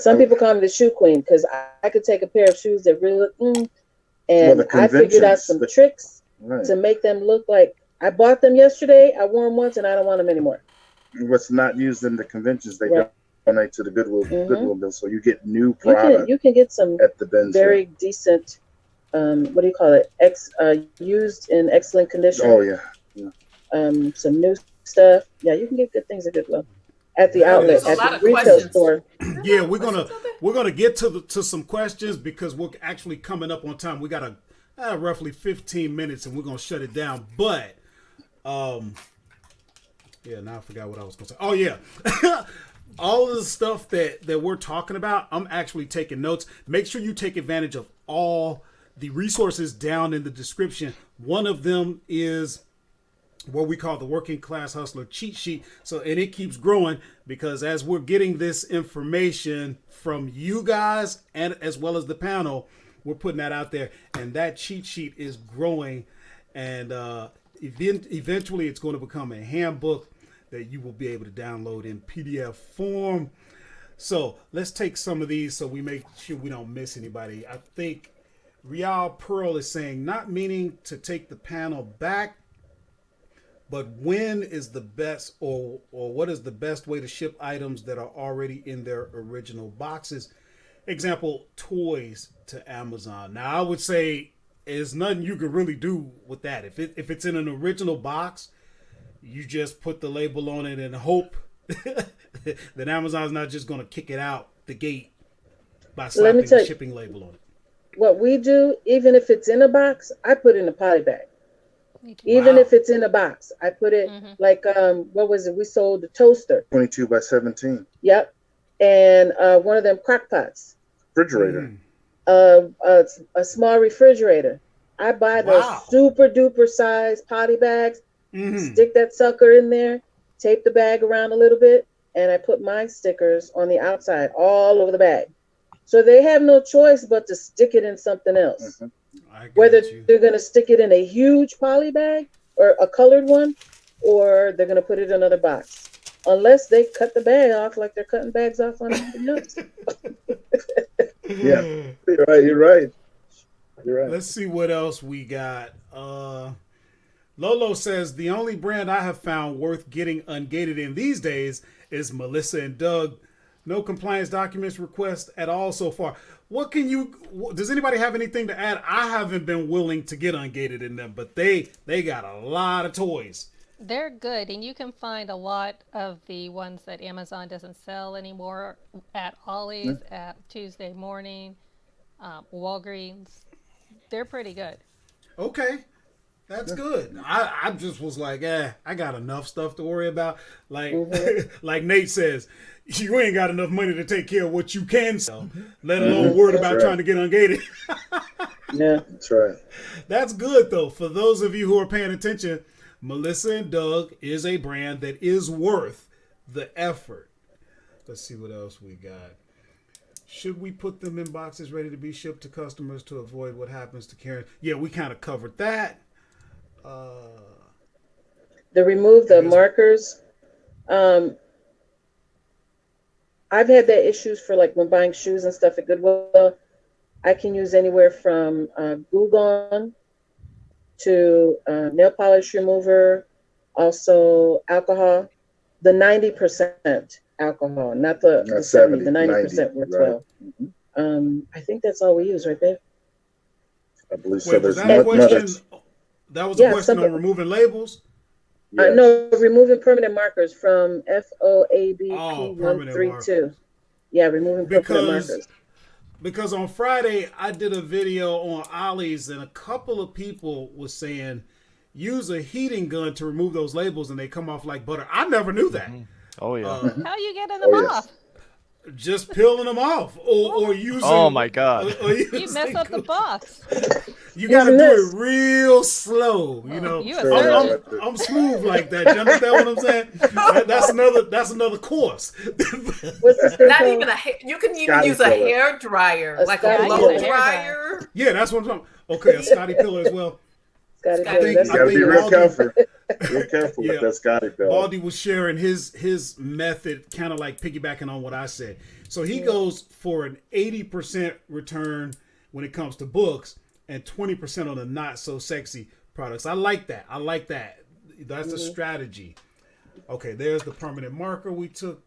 some people call me the shoe queen because I could take a pair of shoes that really look, and I figured out some tricks to make them look like I bought them yesterday, I wore them once, and I don't want them anymore. What's not used in the conventions, they donate to the Goodwill bill, so you get new product. You can get some at the bins very decent, what do you call it? Used in excellent condition. Oh yeah. Some new stuff. Yeah, you can get good things at Goodwill at the outlet, at the retail store. Yeah, we're gonna get to some questions because we're actually coming up on time. We got roughly 15 minutes and we're gonna shut it down. But yeah, now I forgot what I was gonna say. Oh yeah. All of the stuff that we're talking about, I'm actually taking notes. Make sure you take advantage of all the resources down in the description. One of them is what we call the Working Class Hustler cheat sheet. And it keeps growing because as we're getting this information from you guys and as well as the panel, we're putting that out there, and that cheat sheet is growing, and eventually it's going to become a handbook that you will be able to download in PDF form. So let's take some of these so we make sure we don't miss anybody. I think Real Pearl is saying, not meaning to take the panel back, but when is the best or what is the best way to ship items that are already in their original boxes? Example, toys to Amazon. Now I would say there's nothing you can really do with that. If it's in an original box, you just put the label on it and hope that Amazon's not just going to kick it out the gate by slapping the shipping label on it. What we do, even if it's in a box, I put it in a poly bag. Even if it's in a box, I put it like, what was it? We sold the toaster. 22 by 17. Yep. And one of them crock pots. Refrigerator. A small refrigerator. I buy those super duper size poly bags. Stick that sucker in there, tape the bag around a little bit, and I put my stickers on the outside all over the bag. So they have no choice but to stick it in something else. Whether they're going to stick it in a huge poly bag or a colored one, or they're going to put it in another box. Unless they cut the bag off like they're cutting bags off on everything else. Yeah, you're right. Let's see what else we got. Lolo says, the only brand I have found worth getting ungated in these days is Melissa and Doug No compliance documents request at all so far. What can you? Does anybody have anything to add? I haven't been willing to get ungated in them, but they got a lot of toys. They're good, and you can find a lot of the ones that Amazon doesn't sell anymore at Ollie's, at Tuesday Morning, Walgreens. They're pretty good. Okay. That's good. I just was like, I got enough stuff to worry about. Like like Nate says, you ain't got enough money to take care of what you can sell, let alone worried about trying to get ungated. Yeah, That's right. That's good, though. For those of you who are paying attention, Melissa and Doug is a brand that is worth the effort. Let's see what else we got. Should we put them in boxes ready to be shipped to customers to avoid what happens to Karen? Yeah, we kind of covered that. remove the markers. I've had that issues for like when buying shoes and stuff at Goodwill. I can use anywhere from glue gun to nail polish remover, also alcohol. The 90% alcohol, not the 70. The 90% works well. I think that's all we use right there. I believe so. Wait, was that a question? That was a question on removing labels? Yes. No, removing permanent markers from FOABP132. Yeah, removing permanent markers. Because on Friday, I did a video on Ollie's, and a couple of people was saying, use a heating gun to remove those labels, and they come off like butter. I never knew that. Oh, yeah. How are you getting them off? Just peeling them off, or using. Oh my God! You mess up the box. You got to do it real slow, you know. I'm smooth like that. You understand what I'm saying? That's another course. Not even you can even use a hair dryer, like a blow dryer. Yeah, that's what I'm talking. Okay, a Scotty pillow as well. You gotta be real careful. Real careful with that Scotty pillow. Baldy was sharing his method, kind of like piggybacking on what I said. So he goes for an 80% return when it comes to books and 20% on the not so sexy products. I like that. That's a strategy. Okay, there's the permanent marker we took.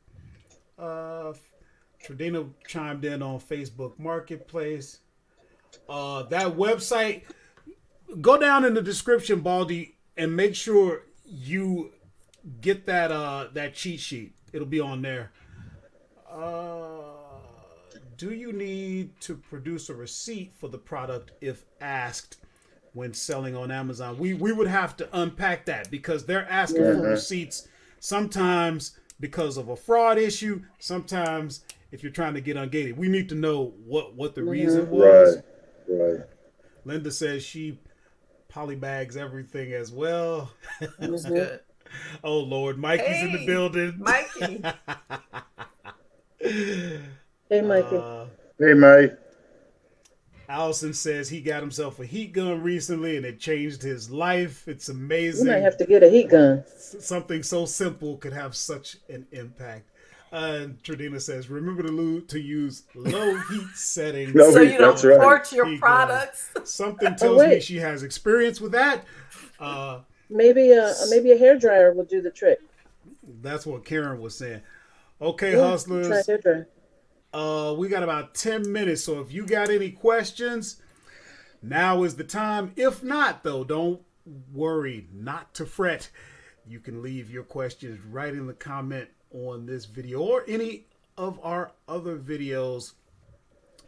Tradina chimed in on Facebook Marketplace. That website. Go down in the description, Baldy, and make sure you get that cheat sheet. It'll be on there. Do you need to produce a receipt for the product if asked when selling on Amazon? We would have to unpack that because they're asking for receipts sometimes because of a fraud issue, sometimes if you're trying to get ungated. We need to know what the reason was. Right. Linda says she polybags everything as well. That's good. Oh Lord, Mikey's in the building. Mikey. Hey, Mikey. Hey, Mike. Allison says he got himself a heat gun recently and it changed his life. It's amazing. You might have to get a heat gun. Something so simple could have such an impact. Tradina says, remember to use low heat settings. So you don't torch your products. Something tells me she has experience with that. Maybe a hairdryer will do the trick. That's what Karen was saying. Okay, hustlers. Try hairdryer. We got about 10 minutes, so if you got any questions, now is the time. If not, though, don't worry, not to fret. You can leave your questions right in the comment on this video or any of our other videos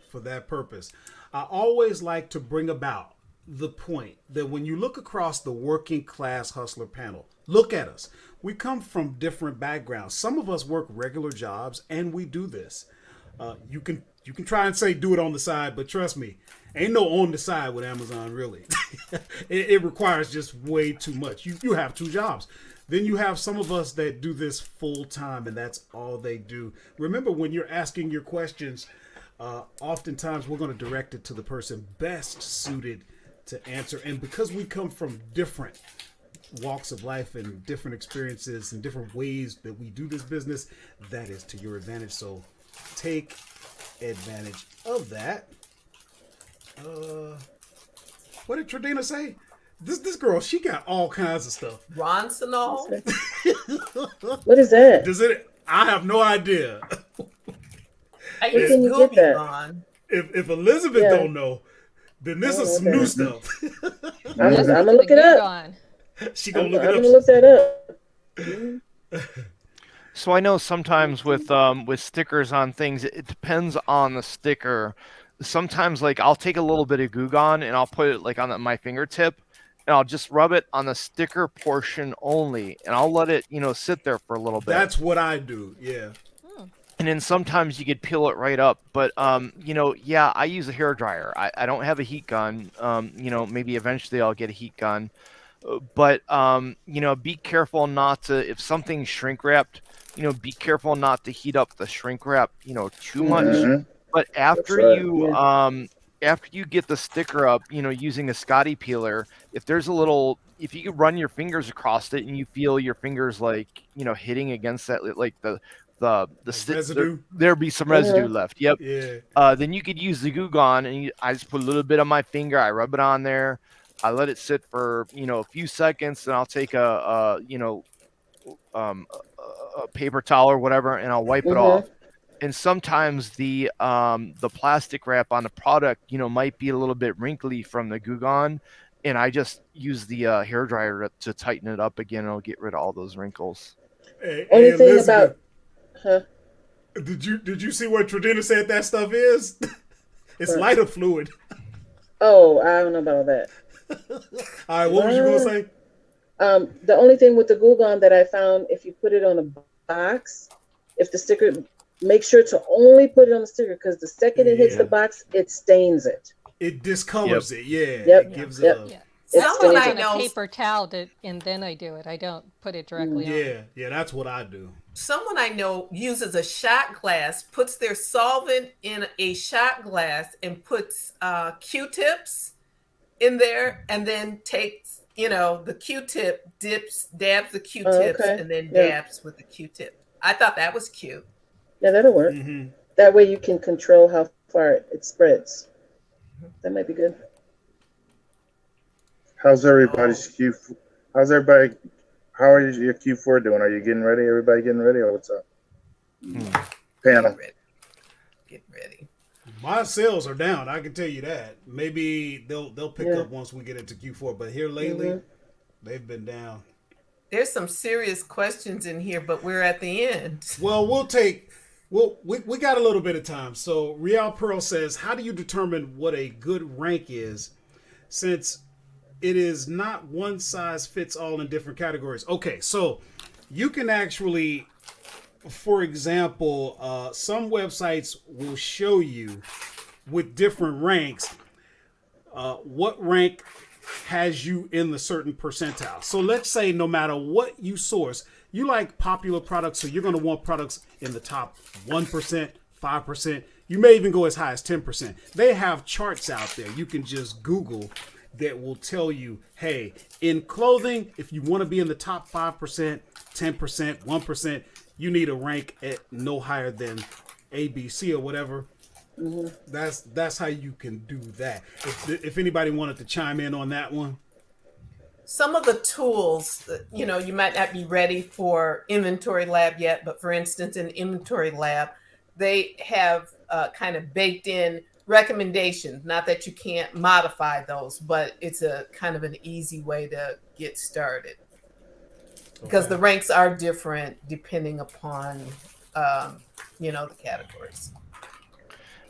for that purpose. I always like to bring about the point that when you look across the working class hustler panel, look at us. We come from different backgrounds. Some of us work regular jobs and we do this. You can try and say do it on the side, but trust me, ain't no on the side with Amazon really. it requires just way too much. You have two jobs. Then you have some of us that do this full time and that's all they do. Remember, when you're asking your questions, oftentimes we're going to direct it to the person best suited to answer. And because we come from different walks of life and different experiences and different ways that we do this business, that is to your advantage. So take advantage of that. What did Tradina say? This girl, she got all kinds of stuff. Ronsonol? What is that? I have no idea. I Where use can you get that? Gone. If Elizabeth don't know, then this is some new stuff. I'm gonna look it up. She gonna look it up. I'm gonna look that up. So I know sometimes with stickers on things, it depends on the sticker. Sometimes like I'll take a little bit of Goo Gone and I'll put it like on my fingertip, and I'll just rub it on the sticker portion only, and I'll let it sit there for a little bit. That's what I do. Yeah. And then sometimes you could peel it right up, but yeah, I use a hair dryer. I don't have a heat gun. Maybe eventually I'll get a heat gun, but be careful not to, if something's shrink wrapped, be careful not to heat up the shrink wrap, too much. But after after you get the sticker up, using a Scotty peeler, if you could run your fingers across it and you feel your fingers like, hitting against that, like the residue, there'll be some residue left. Yep. Yeah. Then you could use the Goo Gone, and I just put a little bit on my finger. I rub it on there. I let it sit for a few seconds, and I'll take a paper towel or whatever, and I'll wipe it off. And sometimes the plastic wrap on the product might be a little bit wrinkly from the Goo Gone, and I just use the hair dryer to tighten it up again, and it'll get rid of all those wrinkles. Only thing about Did you see what Tradina said that stuff is? It's lighter fluid. Oh, I don't know about that. All right, what was you gonna say? The only thing with the Goo Gone that I found, if you put it on a box, if the sticker, make sure to only put it on the sticker, because the second it hits the box, it stains it. It discolors it. Yeah. Yep. It gives Someone I know, a paper towel and then I do it. I don't put it directly on. Yeah, that's what I do. Someone I know uses a shot glass, puts their solvent in a shot glass, and puts Q-tips in there, and then takes the Q-tip, dabs the Q-tips, and then dabs with the Q-tip. I thought that was cute. Yeah, that'll work. That way you can control how far it spreads. That might be good. How's everybody's Q? How's everybody? How are your Q4 doing? Are you getting ready? Everybody getting ready, or what's up? Panel. Get ready. My sales are down. I can tell you that. Maybe they'll pick up once we get into Q4. But here lately, they've been down. There's some serious questions in here, but we're at the end. Well, we got a little bit of time. So Real Pearl says, how do you determine what a good rank is, since it is not one size fits all in different categories? Okay, so you can actually, for example, some websites will show you with different ranks what rank has you in the certain percentile. So let's say no matter what you source, you like popular products, so you're going to want products in the top 1%, 5%. You may even go as high as 10%. They have charts out there. You can just Google that will tell you, hey, in clothing, if you want to be in the top 5%, 10%, 1%, you need a rank at no higher than ABC or whatever. That's how you can do that. If anybody wanted to chime in on that one. Some of the tools, you might not be ready for Inventory Lab yet, but for instance, in Inventory Lab, they have kind of baked in recommendations. Not that you can't modify those, but it's a kind of an easy way to get started. Because the ranks are different depending upon, the categories.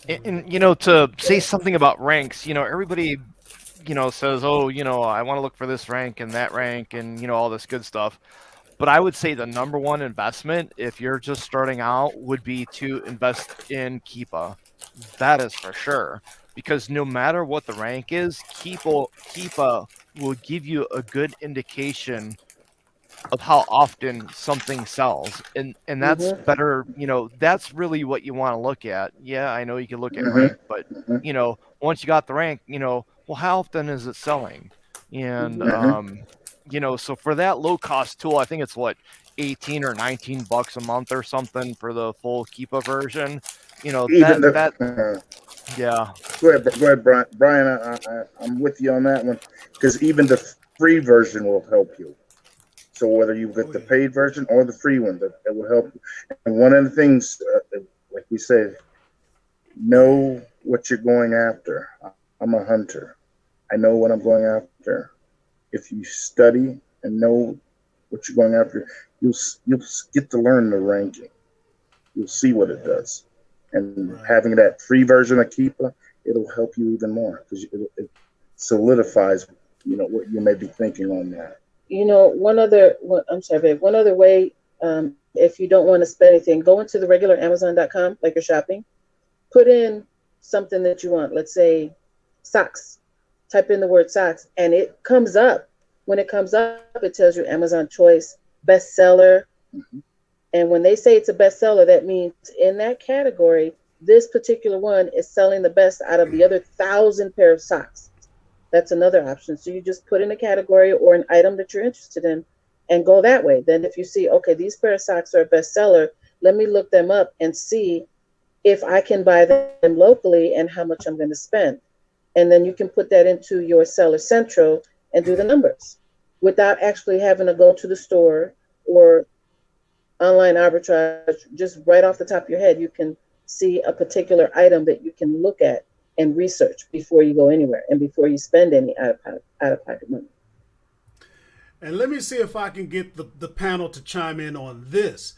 And to say something about ranks, everybody, says, oh, I want to look for this rank and that rank and, all this good stuff. But I would say the number one investment, if you're just starting out, would be to invest in Keepa. That is for sure. Because no matter what the rank is, Keepa will give you a good indication of how often something sells. And that's better, that's really what you want to look at. Yeah, I know you can look at rank, but, once you got the rank, well, how often is it selling? And, so for that low cost tool, I think it's what, 18 or 19 bucks a month or something for the full Keepa version. Yeah. Go ahead, Brian. Brian, I'm with you on that one, because even the free version will help you. So whether you get the paid version or the free one, that will help you. And one of the things, like we said, Know what you're going after. I'm a hunter. I know what I'm going after. If you study and know what you're going after, you'll get to learn the ranking. You'll see what it does. And having that free version of Keepa, it'll help you even more because it solidifies, what you may be thinking on that. One other way, if you don't want to spend anything, go into the regular Amazon.com, like you're shopping, put in something that you want. Let's say socks. Type in the word socks, and it comes up. When it comes up, it tells you Amazon Choice, bestseller. Mm-hmm. And when they say it's a bestseller, that means in that category, this particular one is selling the best out of the other 1,000 pair of socks. That's another option. So you just put in a category or an item that you're interested in and go that way. Then if you see, okay, these pair of socks are a bestseller, let me look them up and see if I can buy them locally and how much I'm going to spend. And then you can put that into your Seller Central and do the numbers without actually having to go to the store or online arbitrage. Just right off the top of your head, you can see a particular item that you can look at and research before you go anywhere and before you spend any out-of-pocket money. And let me see if I can get the panel to chime in on this.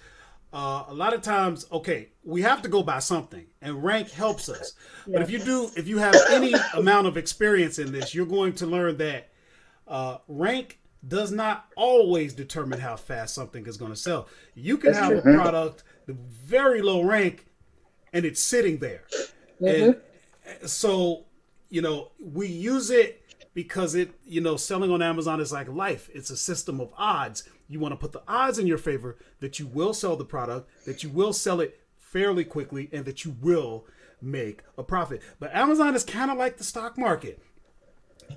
A lot of times, okay, we have to go by something, and rank helps us. Yeah. But if you have any amount of experience in this, you're going to learn that rank does not always determine how fast something is going to sell. You can have a product, the very low rank, and it's sitting there. Mm-hmm. And so, we use it because selling on Amazon is like life. It's a system of odds. You want to put the odds in your favor that you will sell the product, that you will sell it fairly quickly, and that you will make a profit. But Amazon is kind of like the stock market.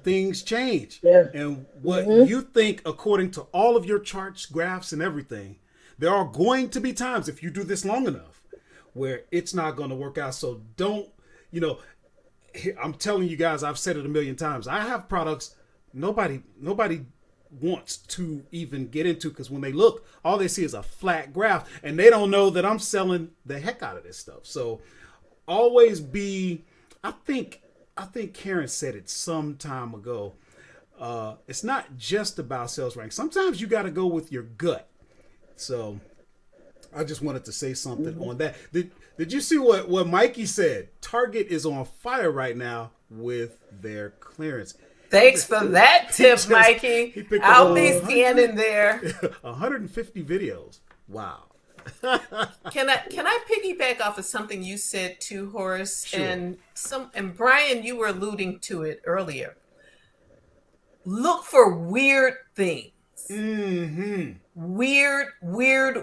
Things change. Yeah. And what you think, according to all of your charts, graphs, and everything, there are going to be times, if you do this long enough, where it's not going to work out. So don't, I'm telling you guys, I've said it a million times. I have products nobody wants to even get into, because when they look, all they see is a flat graph, and they don't know that I'm selling the heck out of this stuff. So always be, I think Karen said it some time ago. It's not just about sales rank. Sometimes you got to go with your gut. So I just wanted to say something on that. Did you see what Mikey said? Target is on fire right now with their clearance. Thanks for that tip, Mikey. I'll be standing there. 150 videos. Wow. Can I piggyback off of something you said too, Horace? Sure. And Brian, you were alluding to it earlier. Look for weird things. Mm-hmm. Weird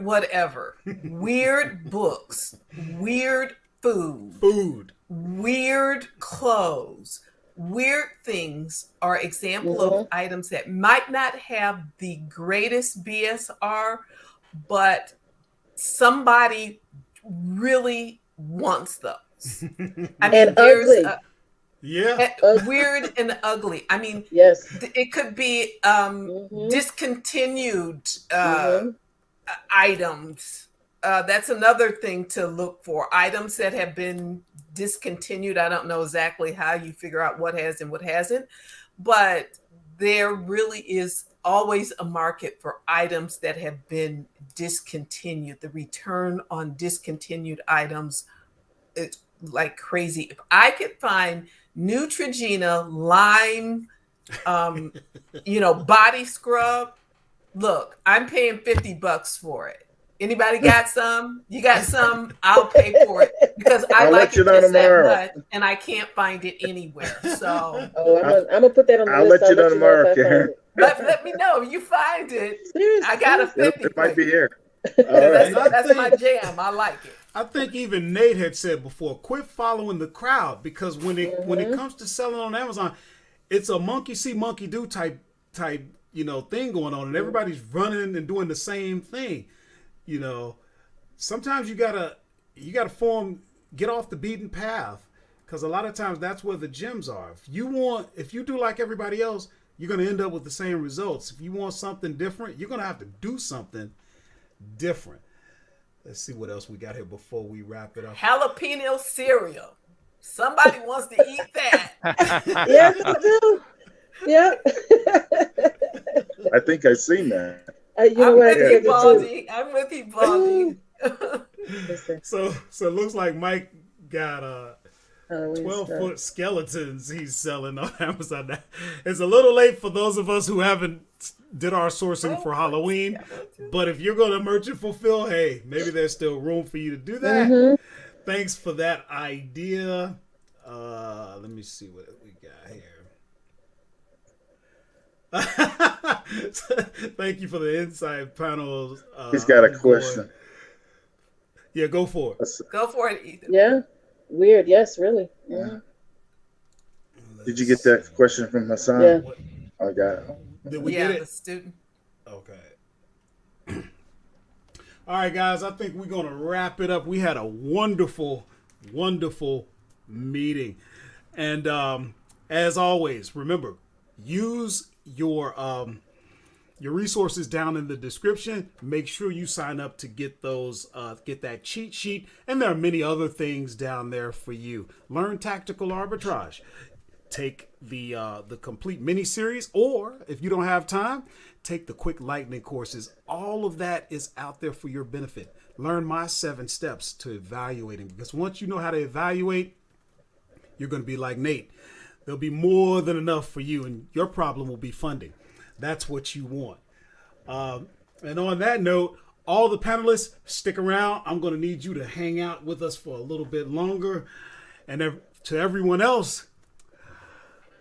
whatever. Weird books. Weird food. Weird clothes. Weird things are example of items that might not have the greatest BSR, but somebody really wants those. I mean, and ugly. Weird and ugly. I mean, yes, it could be discontinued items. That's another thing to look for. Items that have been discontinued. I don't know exactly how you figure out what has and what hasn't, but there really is always a market for items that have been discontinued. The return on discontinued items, it's like crazy. If I could find Neutrogena lime, body scrub, look, I'm paying $50 for it. Anybody got some? You got some? I'll pay for it because I like it just that much, and I can't find it anywhere. So, I'm gonna put that on the list. I'll let you know tomorrow, Karen. Let me know if you find it. Seriously? I got a 50. It might be here. That's my jam. I like it. I think even Nate had said before, quit following the crowd, because when it comes to selling on Amazon, it's a monkey see, monkey do type thing going on, and everybody's running and doing the same thing. Sometimes you gotta get off the beaten path, because a lot of times that's where the gems are. If you do like everybody else, you're gonna end up with the same results. If you want something different, you're gonna have to do something different. Let's see what else we got here before we wrap it up. Jalapeno cereal. Somebody wants to eat that. Yes, I do. Yeah. I think I've seen that. You know I'm what? I with think I you, did too. Baldy. I'm with you, Baldy. Listen, So it looks like Mike got 12 12-foot skeletons he's selling on Amazon. Now, it's a little late for those of us who haven't did our sourcing for Halloween, but if you're going to merchant fulfill, hey, maybe there's still room for you to do that. Mm-hmm. Thanks for that idea. Let me see what we got here. Thank you for the insight panel. He's got a question. Yeah, go for it. Go for it, Ethan. Yeah. Weird. Yes, really. Mm-hmm. Did you get that question from Hassan? Yeah. I got it. Did we get it? The student. Okay. All right, guys, I think we're going to wrap it up. We had a wonderful, wonderful meeting. And as always, remember, use your resources down in the description. Make sure you sign up to get those, get that cheat sheet. And there are many other things down there for you. Learn tactical arbitrage. Take the complete mini series, or if you don't have time, take the quick lightning courses. All of that is out there for your benefit. Learn my 7 steps to evaluating, because once you know how to evaluate, you're going to be like Nate. There'll be more than enough for you, and your problem will be funding. That's what you want. And on that note, all the panelists, stick around. I'm going to need you to hang out with us for a little bit longer. And to everyone else,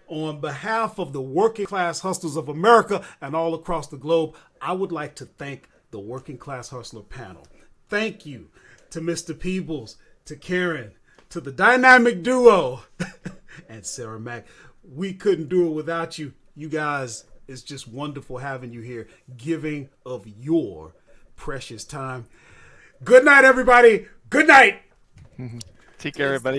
on behalf of the working class hustlers of America and all across the globe, I would like to thank the Working Class Hustler panel. Thank you to Mr. Peebles, to Karen, to the dynamic duo, and Sarah Mack. We couldn't do it without you. You guys, it's just wonderful having you here, giving of your precious time. Good night, everybody. Good night. Take care, everybody.